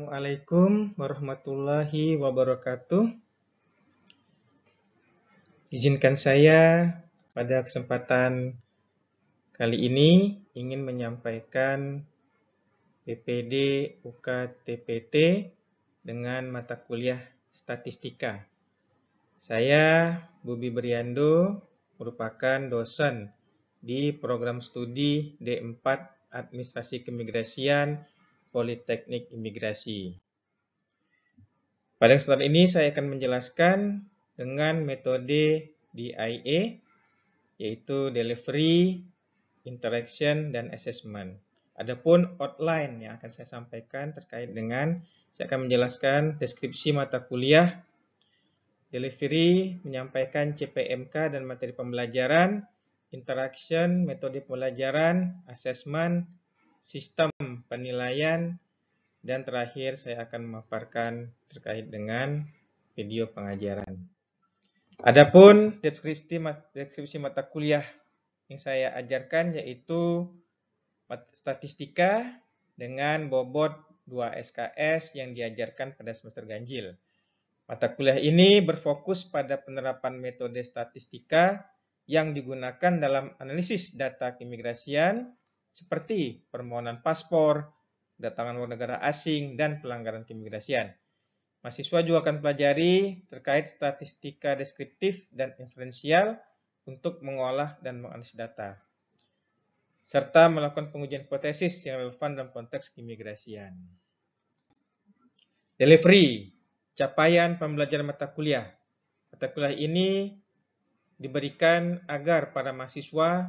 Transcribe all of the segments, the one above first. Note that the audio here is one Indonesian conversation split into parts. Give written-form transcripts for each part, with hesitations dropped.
Assalamualaikum warahmatullahi wabarakatuh. Izinkan saya pada kesempatan kali ini ingin menyampaikan PPD UKTPT dengan mata kuliah Statistika. Saya Bubi Briando, merupakan dosen di program studi D4 Administrasi Keimigrasian Politeknik Imigrasi. Pada kesempatan ini saya akan menjelaskan dengan metode DIA, yaitu Delivery, Interaction, dan Assessment. Adapun outline yang akan saya sampaikan terkait dengan, saya akan menjelaskan deskripsi mata kuliah, Delivery, menyampaikan CPMK dan materi pembelajaran, Interaction, metode pembelajaran, Assessment, sistem penilaian, dan terakhir saya akan memaparkan terkait dengan video pengajaran. Adapun deskripsi mata kuliah yang saya ajarkan yaitu Statistika dengan bobot 2 SKS yang diajarkan pada semester ganjil. Mata kuliah ini berfokus pada penerapan metode statistika yang digunakan dalam analisis data keimigrasian seperti permohonan paspor, kedatangan warga negara asing, dan pelanggaran keimigrasian. Mahasiswa juga akan pelajari terkait statistika deskriptif dan inferensial untuk mengolah dan menganalisis data, serta melakukan pengujian hipotesis yang relevan dalam konteks keimigrasian. Delivery, capaian pembelajaran mata kuliah. Mata kuliah ini diberikan agar para mahasiswa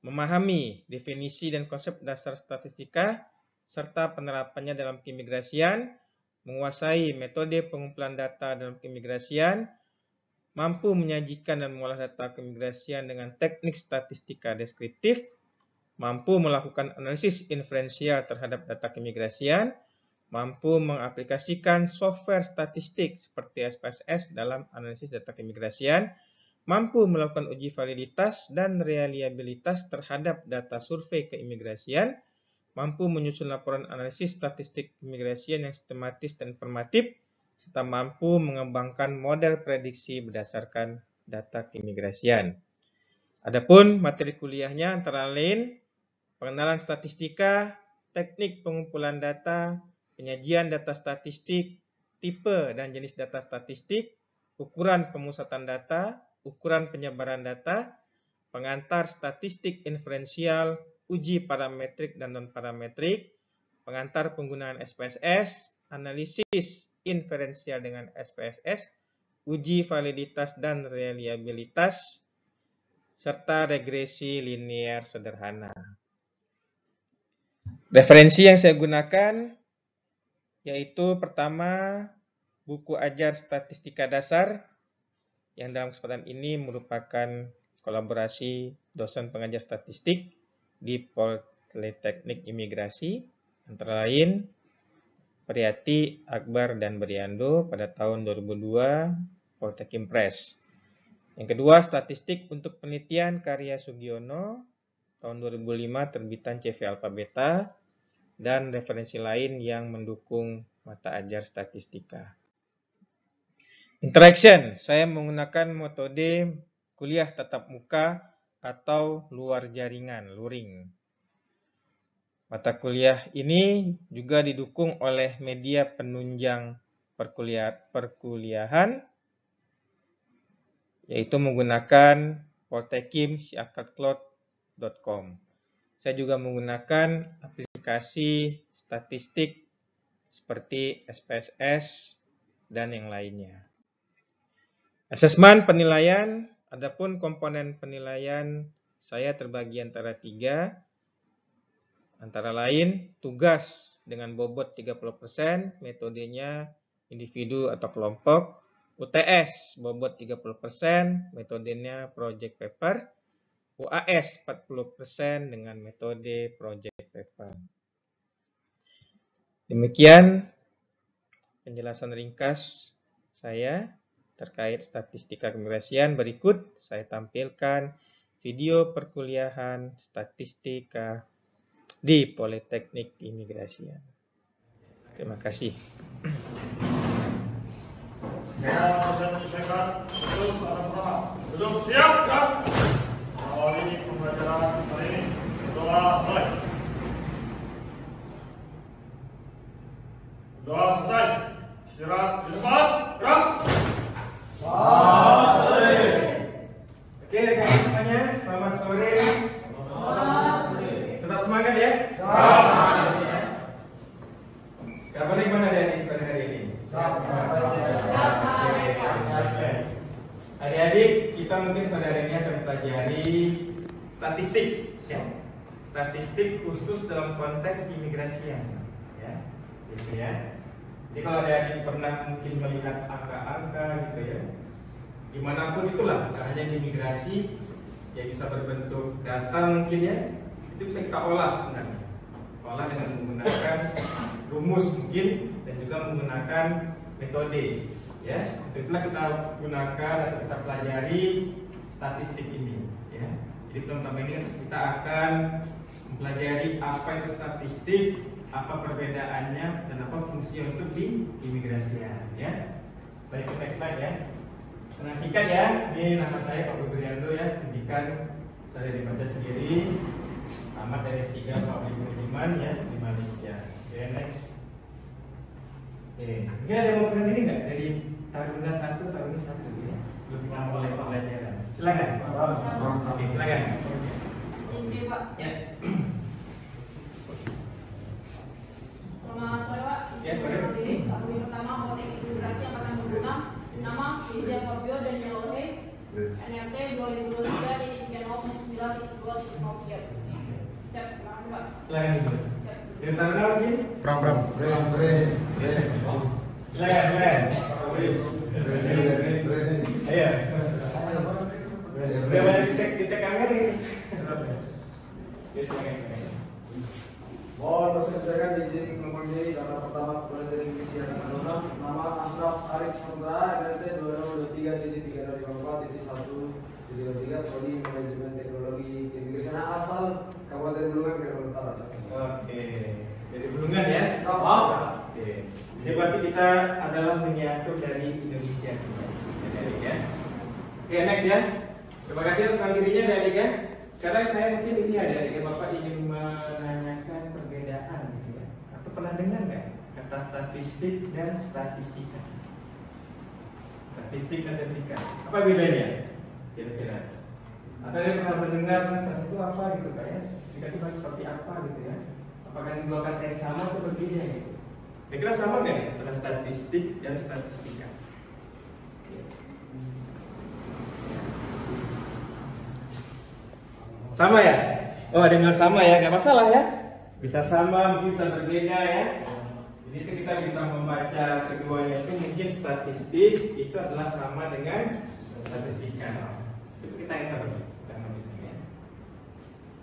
memahami definisi dan konsep dasar statistika, serta penerapannya dalam keimigrasian, menguasai metode pengumpulan data dalam keimigrasian, mampu menyajikan dan mengolah data keimigrasian dengan teknik statistika deskriptif, mampu melakukan analisis inferensial terhadap data keimigrasian, mampu mengaplikasikan software statistik seperti SPSS dalam analisis data keimigrasian, mampu melakukan uji validitas dan reliabilitas terhadap data survei keimigrasian, mampu menyusun laporan analisis statistik keimigrasian yang sistematis dan informatif, serta mampu mengembangkan model prediksi berdasarkan data keimigrasian. Adapun materi kuliahnya antara lain pengenalan statistika, teknik pengumpulan data, penyajian data statistik, tipe dan jenis data statistik, ukuran pemusatan data, ukuran penyebaran data, pengantar statistik inferensial, uji parametrik dan non-parametrik, pengantar penggunaan SPSS, analisis inferensial dengan SPSS, uji validitas dan reliabilitas, serta regresi linear sederhana. Referensi yang saya gunakan yaitu pertama buku ajar statistika dasar yang dalam kesempatan ini merupakan kolaborasi dosen pengajar statistik di Politeknik Imigrasi, antara lain Priyati, Akbar, dan Briando pada tahun 2002 Poltekim Press. Yang kedua, statistik untuk penelitian karya Sugiono tahun 2005 terbitan CV Alpha Beta, dan referensi lain yang mendukung mata ajar statistika. Interaction, saya menggunakan metode kuliah tatap muka atau luar jaringan, luring. Mata kuliah ini juga didukung oleh media penunjang perkuliahan, yaitu menggunakan poltekim.siakadcloud.com. Saya juga menggunakan aplikasi statistik seperti SPSS dan yang lainnya. Asesmen penilaian, adapun komponen penilaian saya terbagi antara 3, antara lain tugas dengan bobot 30%, metodenya individu atau kelompok, UTS bobot 30%, metodenya project paper, UAS 40% dengan metode project paper. Demikian penjelasan ringkas saya terkait statistika keimigrasian. Berikut saya tampilkan video perkuliahan statistika di Politeknik Keimigrasian. Terima kasih. Saya menyesuaikan terus arah pertama. Belum siap kan? Awal ini pembelajaran hari ini. Doa mulai. Doa selesai. Istirahat di tempat. Gerak. Selamat sore. Oke, rekan semuanya, selamat sore. Tetap semangat ya. Kabar gimana adik-adik sore hari ini? Adik-adik, kita mungkin sore hari ini akan pelajari statistik, ya. Statistik khusus dalam konteks imigrasian, ya, gitu ya. Jadi kalau adik-adik pernah mungkin melihat angka-angka gitu ya, dimanapun itulah, tak hanya di imigrasi, ya bisa berbentuk data mungkin ya, itu bisa kita olah sebenarnya. Olah dengan menggunakan rumus mungkin dan juga menggunakan metode, ya. Itulah kita gunakan atau kita pelajari statistik ini, ya. Jadi pertama ini kita akan mempelajari apa itu statistik, apa perbedaannya dan apa fungsi untuk di imigrasian, ya. Baik, ke next slide ya. Nah, singkat ya, ini nama saya Pak Bubriando ya, pendidikan saya dibaca sendiri, tamat dari S3 Public Management ya di Malaysia. Oke, next. Oke, mungkin ada yang mau kenal ini nggak dari Taruna 1, Taruna 1 ya, sebelum kita mulai pembelajaran. Silakan. Oke, silakan. Ini Pak. Ya. Selamat sore Pak. Ya, sore. Tahun pertama Politik Imigrasi Angkatan 26. Nama Rizia Fabio dan Yelohe. NRT 2023.009.2.03. Siap, terima kasih Pak. Silakan dulu. Siap. Dari Taruna lagi? Pram. Silakan. Ayo. Sudah banyak kita kamera ini. Ya, silakan. Mohon persilakan di sini mengundi data pertama Politik Indonesia dan Manona. Nama Ashraf Arif Sondra, NRT 2023.354.1.3, Prodi Manajemen Teknologi Keimigrasian asal Kabupaten Bulungan, Kalimantan Utara. Oke, dari Bulungan ya. Sama. Oke. Jadi berarti kita adalah menyatu dari Indonesia semua. Ya. Oke, next ya. Terima kasih atas dirinya adik ya. Sekarang saya mungkin ini adik Bapak ingin menanyakan perbedaan gitu ya. Atau pernah dengar nggak kata statistik dan statistika? Statistik dan statistika. Apa bedanya? Kira-kira. Atau ada yang pernah mendengar statistik itu apa gitu Pak ya? Statistika itu seperti apa gitu ya? Apakah dua kata yang sama atau berbeda gitu? Kira-kira sama nggak nih antara statistik dan statistika? Sama ya? Oh, ada yang sama ya, nggak masalah ya? Bisa sama, mungkin bisa berbeda ya. Jadi itu kita bisa membaca keduanya itu mungkin statistik itu adalah sama dengan statistika. Itu kita enter.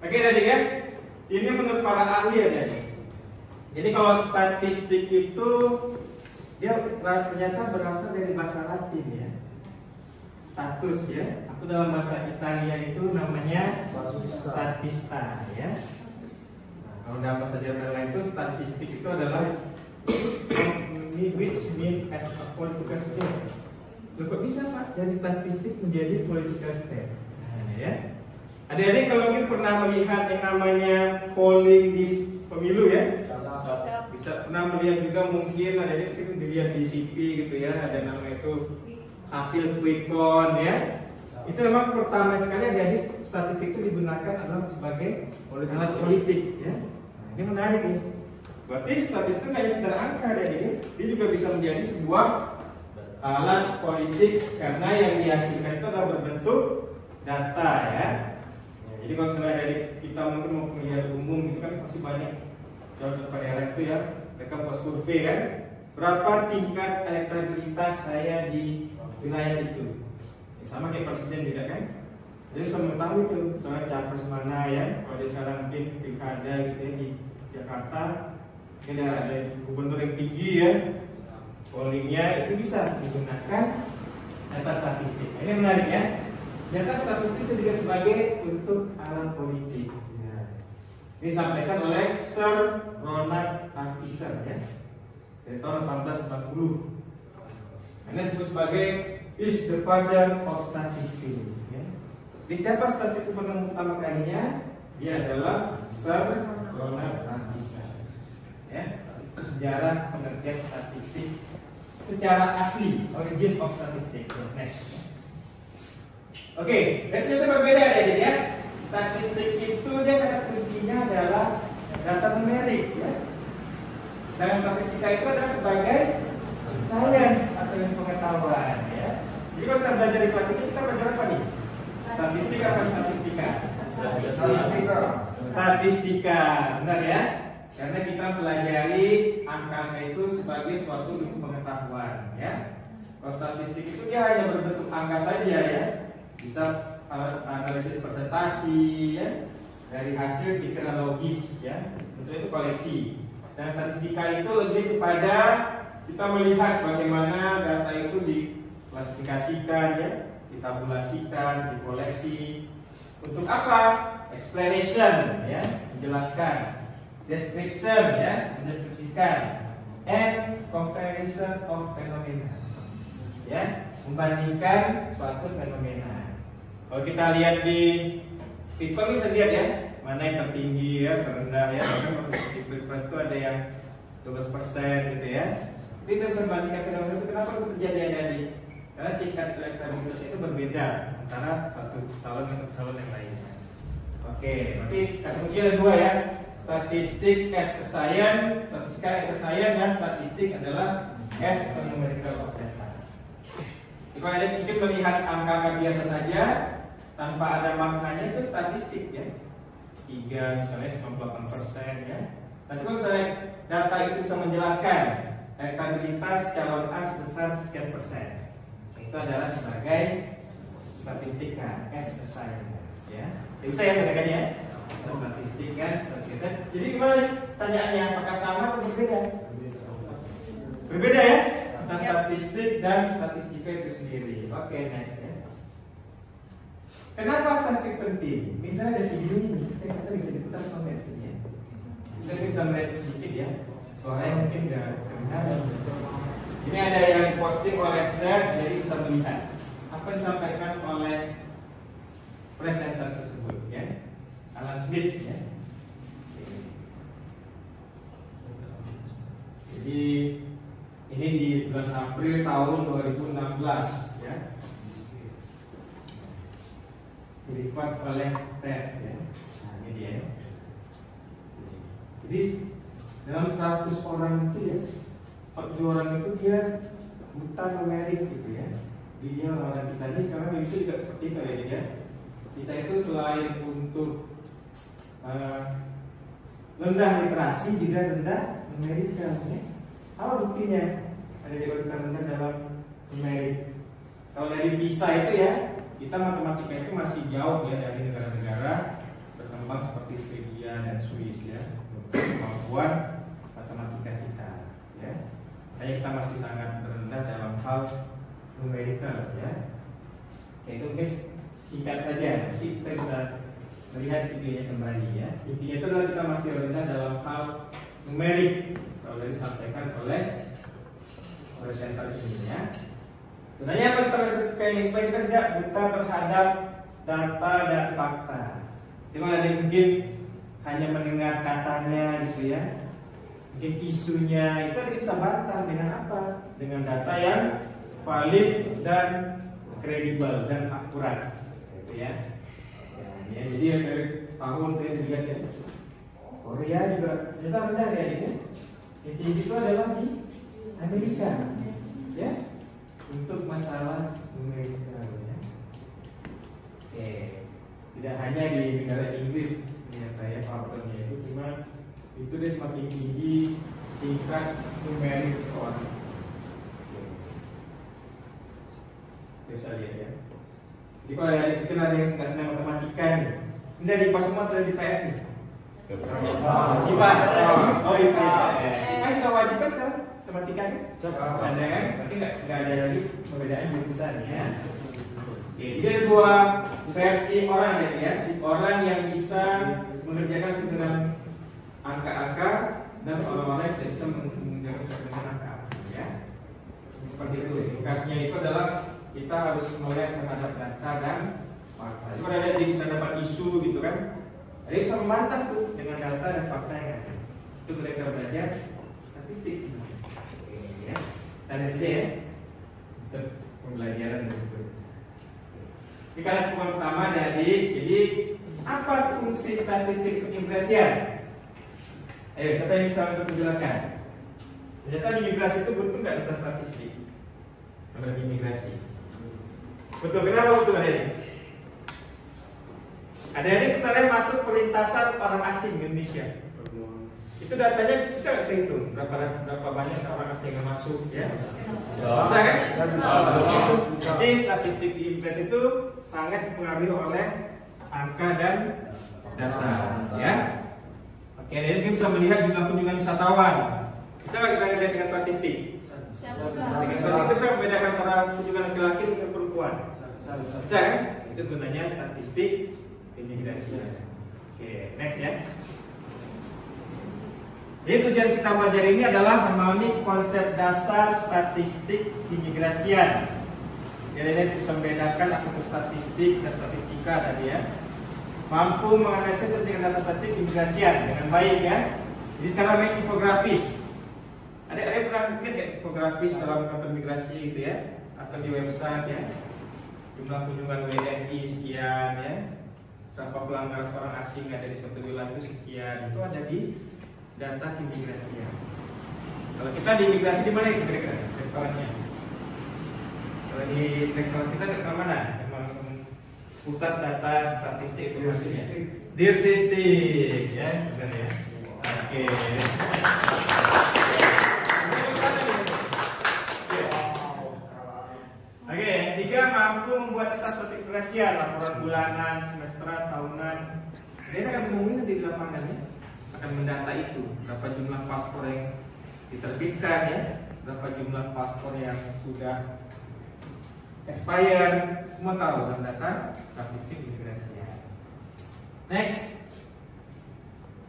Oke tadi ya. Ini menurut para ahli ya guys. Jadi kalau statistik itu dia ternyata berasal dari bahasa Latin ya. Status ya. Aku dalam bahasa Italia itu namanya statista ya. Nah, kalau dalam bahasa Jerman lain itu statistik itu adalah which mean as a political state. Loh, kok bisa Pak dari statistik menjadi political state? Nah, ya. Adik-adik kalau mungkin pernah melihat yang namanya polling di pemilu ya. Bisa pernah melihat juga mungkin adik-adik mungkin dilihat di TV gitu ya, ada nama itu hasil quick count ya. Itu memang pertama sekali adik-adik statistik itu digunakan adalah sebagai alat politik ya. Nah, ini menarik nih. Berarti statistik hanya sekedar angka adik-adik, dia juga bisa menjadi sebuah alat politik karena yang dihasilkan itu adalah berbentuk data ya. Jadi kalau misalnya dari kita mungkin mau pemilihan umum itu kan pasti banyak contoh daerah itu ya, mereka buat survei kan, berapa tingkat elektabilitas saya di wilayah itu. Ya, sama kayak presiden juga kan. Jadi bisa mengetahui itu, misalnya capres mana ya, kalau di sekarang mungkin pilkada gitu ya di Jakarta, mungkin ada gubernur yang tinggi ya, pollingnya itu bisa digunakan data statistik. Ini menarik ya. Data statistik itu juga sebagai untuk alat politik. Ya. Ini disampaikan oleh Sir Ronald Arthur ya. dari tahun 1890. Ini disebut sebagai is the father of statistics. Ya. Di siapa statistik pertama kalinya? Dia adalah Sir Ronald Raffeson. Ya, sejarah pengertian statistik secara asli, origin of statistics. Next. Oke, dan ternyata berbeda ya, jadi ya. Statistik itu dia kata kuncinya adalah data numerik, ya. Dan statistika itu adalah sebagai sains atau ilmu pengetahuan, ya. Jadi kalau kita belajar di kelas ini kita belajar apa nih? Statistik apa statistika? Statistika, benar ya? Karena kita pelajari angka itu sebagai suatu ilmu pengetahuan, ya. Kalau statistik itu dia hanya berbentuk angka saja, ya. Bisa analisis presentasi, ya. Dari hasil dikira logis, ya. Tentu itu koleksi. Dan statistika itu lebih kepada kita melihat bagaimana data itu diklasifikasikan, ya, ditabulasikan, dikoleksi. Untuk apa? Explanation, ya, menjelaskan. Description, ya, mendeskripsikan. And comparison of phenomena, ya, membandingkan suatu fenomena. Kalau kita lihat di Bitcoin bisa lihat ya, mana yang tertinggi ya, terendah ya. Bahkan di Bitcoin itu ada yang 12% gitu ya. Jadi saya bisa bandingkan fenomena itu kenapa itu terjadi. Karena tingkat elektabilitas itu berbeda antara satu calon dengan calon yang lainnya. Oke, berarti kata kunci ada dua ya. Statistik as a science, statistika as a science, dan statistik adalah as a numerical of data. Jika ada mungkin melihat angka-angka biasa saja tanpa ada maknanya itu statistik ya. 3 misalnya 98% ya. Tapi kalau misalnya data itu bisa menjelaskan elektabilitas calon A sebesar sekian persen, itu adalah sebagai statistika as a science ya. Bisa ya bedakan ya? Statistik kan, statistika. Jadi gimana tanyaannya, apakah sama atau berbeda? Berbeda ya? Antara statistik dan statistika itu sendiri. Oke, next ya. Kenapa statistik penting? Misalnya ada video ini, saya kata bisa diputar sampai sini ya. Kita bisa melihat sedikit ya. Soalnya mungkin nggak kedengaran. Ini ada yang posting oleh Fred, jadi bisa melihat apa yang disampaikan oleh presenter tersebut ya. Alan Smith ya. Jadi ini di bulan April tahun 2016 ya. Dibuat oleh Ted ya. Nah, ini dia. Jadi dalam 100 orang itu ya, 40 orang itu dia buta numerik gitu ya. Jadi dia orang kita ini sekarang bisa juga seperti itu ya. Kita itu selain untuk rendah literasi juga rendah numerikal ya. Apa buktinya? Ada juga kita rendah dalam numerik. Kalau dari PISA itu ya, kita matematika itu masih jauh ya dari negara-negara berkembang seperti Swedia dan Swiss ya. Kemampuan matematika kita ya. Makanya kita masih sangat rendah dalam hal numerikal ya. Itu guys, singkat saja, nanti kita bisa melihat videonya kembali ya. Intinya itu adalah kita masih rendah dalam hal numerik kalau dari disampaikan oleh presenter ini ya. Sebenarnya apa kita supaya kita tidak buta terhadap data dan fakta. Jadi ada yang mungkin hanya mendengar katanya gitu ya. Mungkin isunya itu kita bisa bantah dengan apa? Dengan data yang valid dan kredibel dan akurat, gitu ya. Ya, jadi dari tahun saya dilihat ya, Korea juga ternyata rendah ya ini. Yang tinggi itu adalah di Amerika, ya, untuk masalah numerikal ya. Oke, tidak hanya di negara Inggris ternyata ya faktornya itu, cuma itu dia semakin tinggi tingkat numerik seseorang. Bisa lihat ya. Jadi kalau mungkin ada yang senang matematika nih, ini dari IPA semua atau di PS nih? IPA. Oh IPA. Kan sudah wajib kan sekarang matematika kan? Ada kan? Berarti nggak ada lagi perbedaan jurusan ya. Oke, jadi ada dua versi orang ya. Orang yang bisa mengerjakan hitungan angka-angka dan orang-orang yang tidak bisa menjaga masyarakat. Ya. Seperti itu. Indikasinya itu adalah kita harus melihat terhadap data dan fakta. Seperti ada yang bisa dapat isu gitu kan, ada yang bisa membantah tuh dengan data dan fakta yang ada. Itu mereka belajar statistik sebenarnya. Ya. Tanda saja ya untuk pembelajaran itu. Ini kalian poin pertama jadi apa fungsi statistik pengintegrasian? Ayo, siapa yang bisa untuk menjelaskan? Ternyata di migrasi itu butuh nggak data statistik? Kalau di migrasi, betul. Kenapa betul ada? Ada misalnya masuk perlintasan orang asing di Indonesia. Itu datanya bisa nggak terhitung berapa banyak orang asing yang masuk? Ya, bisa kan? Jadi statistik di migrasi itu sangat dipengaruhi oleh angka dan data. Ya. Oke, ini bisa melihat jumlah kunjungan wisatawan. Bisa nggak kita lihat dengan statistik? Kita bisa membedakan antara kunjungan laki-laki dengan perempuan. Bisa kan? Itu gunanya statistik imigrasi. Oke, next ya. Jadi tujuan kita belajar ini adalah memahami konsep dasar statistik imigrasian. Jadi ini bisa membedakan aktivitas statistik dan statistika tadi ya. Mampu menganalisis dengan data statistik imigrasian dengan baik ya. Jadi sekarang main infografis. Ada pernah lihat ya infografis dalam kantor migrasi gitu ya, atau di website ya. Jumlah kunjungan WNI sekian ya. Berapa pelanggaran orang asing ada di suatu wilayah itu sekian. Itu ada di data keimigrasian. Kalau kita di imigrasi di mana itu kira-kira rekornya? Kalau di rekor kita rekor mana? Memang pusat data statistik itu maksudnya. Dirsistik ya, benar ya. Oke. Oke, tiga mampu membuat data statistik imigrasian, laporan bulanan, semesteran, tahunan. Ini akan ngomongin di lapangan ya. Akan mendata itu berapa jumlah paspor yang diterbitkan ya, berapa jumlah paspor yang sudah expired, semua tahu dalam data statistik imigrasi ya. Next,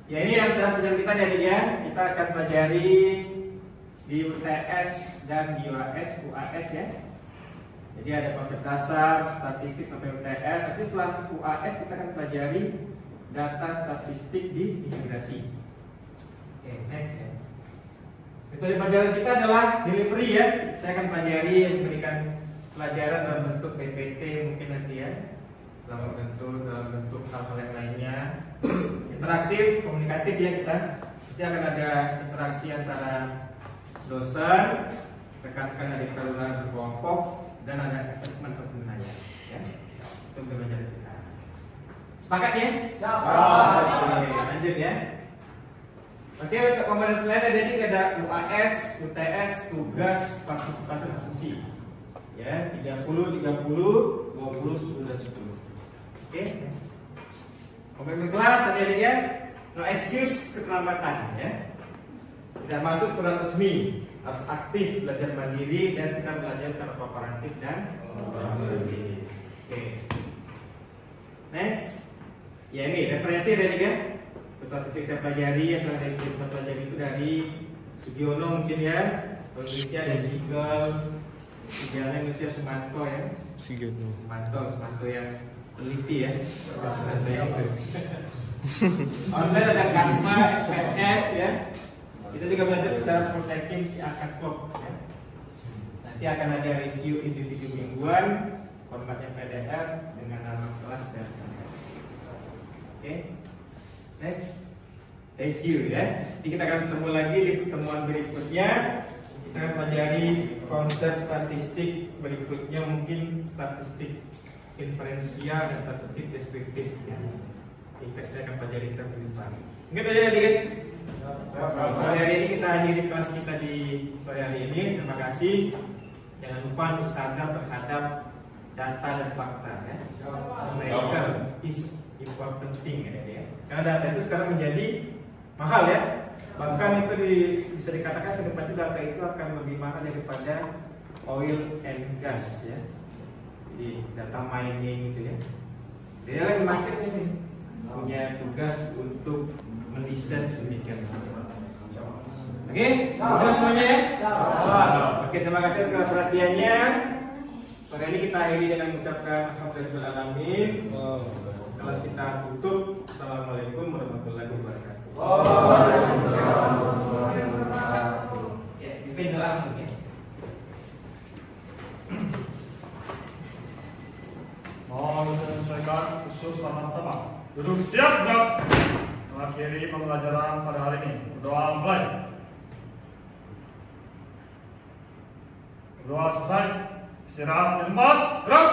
ya ini yang pelajaran kita jadi ya, kita akan pelajari di UTS dan di UAS ya. Jadi ada konsep dasar statistik sampai UTS. Tapi setelah UAS kita akan pelajari data statistik di imigrasi. Oke, next ya. Metode pelajaran kita adalah delivery ya. Saya akan pelajari memberikan pelajaran dalam bentuk PPT mungkin nanti ya. Dalam bentuk hal-hal yang lainnya. Interaktif, komunikatif ya kita. Nanti akan ada interaksi antara dosen, rekan-rekan dari saluran berkelompok, dan ada assessment untuk penilaian ya. Itu pelajaran kita. Sepakat ya? Oke, lanjut ya. Oke, untuk komponen penilaian jadi ada UAS, UTS, tugas, partisipasi, dan fungsi. Ya, 30, 30, 20, 10 dan 10. Oke, next. Komponen kelas ada ya, no excuse keterlambatan ya. Tidak masuk surat resmi, harus aktif belajar mandiri dan kita belajar secara kooperatif dan mandiri. Oke. Next. Ya ini referensi dari kan? Statistik saya pelajari atau dari saya pelajari itu dari Sugiono mungkin ya. Kalau Indonesia ada Sigel, Sigelnya Indonesia Sumanto ya. Sumanto yang peneliti ya. Online ada Gamma, SPS ya. Kita juga belajar secara proteking si akad klop ya. Nanti akan ada review individu mingguan, formatnya PDF dengan nama kelas dan Oke, next. Thank you ya. Jadi kita akan ketemu lagi di pertemuan berikutnya. Kita akan pelajari konsep statistik berikutnya, mungkin statistik inferensial dan statistik deskriptif ya. Saya akan pelajari kita berdepan. Ingat aja ya guys. Sore hari ini kita akhiri kelas kita di sore hari ini. Terima kasih. Jangan lupa untuk sadar terhadap data dan fakta ya. Numerical is important thing ya. Karena data itu sekarang menjadi mahal ya. Bahkan itu bisa dikatakan ke depan data itu akan lebih mahal daripada oil and gas ya. Jadi data mining gitu ya. Dia lagi market ini punya tugas untuk mendesain sedemikian rupa. Oke, sudah semuanya ya? Siap. Oke, terima kasih segala perhatiannya. Sore ini kita akhiri dengan mengucapkan alhamdulillah alamin. Kelas kita tutup. Assalamualaikum warahmatullahi wabarakatuh. Ya, pimpin langsung ya. Mohon saya menyesuaikan khusus pertama. Duduk siap gerak. Mengakhiri pembelajaran pada hari ini. Berdoa mulai. Berdoa selesai. Istirahat di tempat. Gerak.